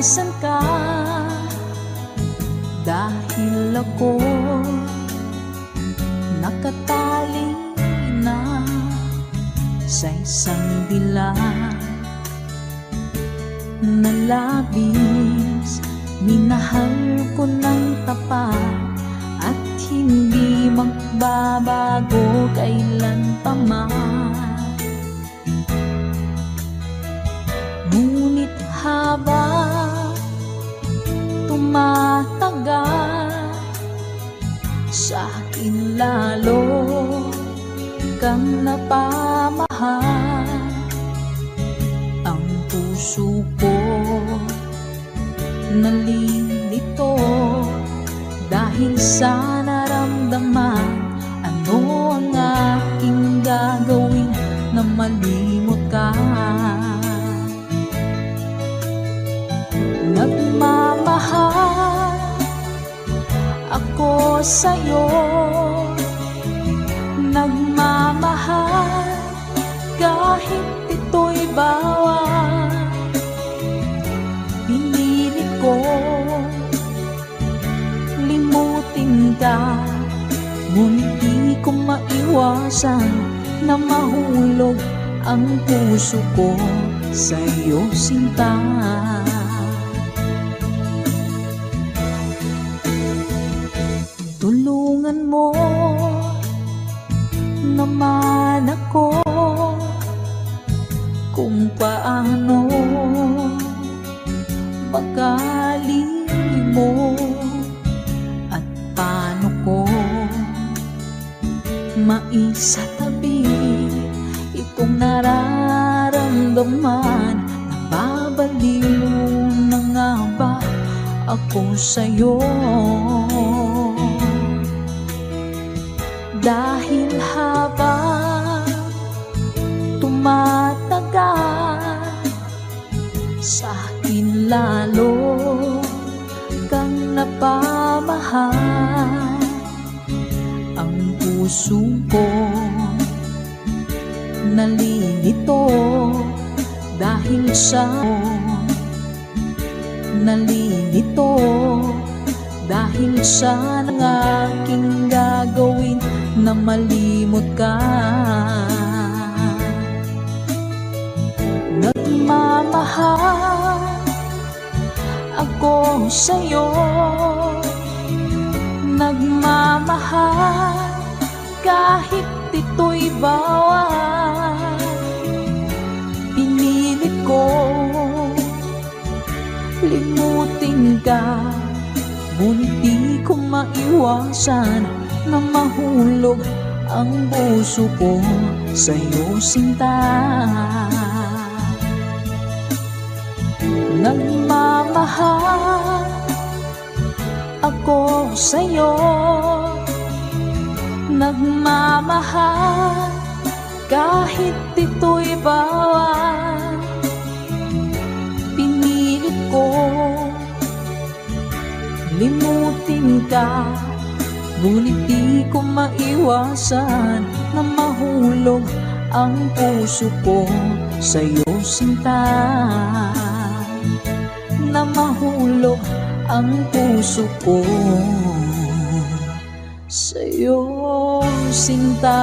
nasan ka, dahil ako nakatali na sa isang dilag na labis. Minahal ko ng tapat at hindi magbabago kailan pa man. Ngunit habang tumatagal, sa akin lalo kang napamahal. Ang puso ko nalilito dahil sa naramdaman. Ano ang aking gagawin na malimot ka? Nagmamahal ako sa'yo, nagmamahal kahit ito'y bawal. Pinilit ko limutin ka, ngunit di ko maiwasan na mahulog ang puso ko sa'yo, sinta. Tulungan mo naman ako kung paano makalimot at paano ko maisatabi itong nararamdaman. Nababaliw na nga ba ako sa'yo? Dahil habang tumatagal, sa akin lalo kang napamahal. Ang puso ko nalilito dahil sa nalilito dahil sa ng aking gagawin na malimot ka. Nagmamahal ako sa'yo, nagmamahal kahit ito'y bawal. Pinilit ko limutin ka, ngunit di ko maiwasan na mahulog ang puso ko sa'yo, sinta. Nagmamahal ako sa'yo, nagmamahal kahit ito'y bawal. Pinilit ko limutin ka, ngunit di ko maiwasan na mahulog ang puso ko sa'yo, sinta. Na mahulog ang puso ko sa'yo, sinta.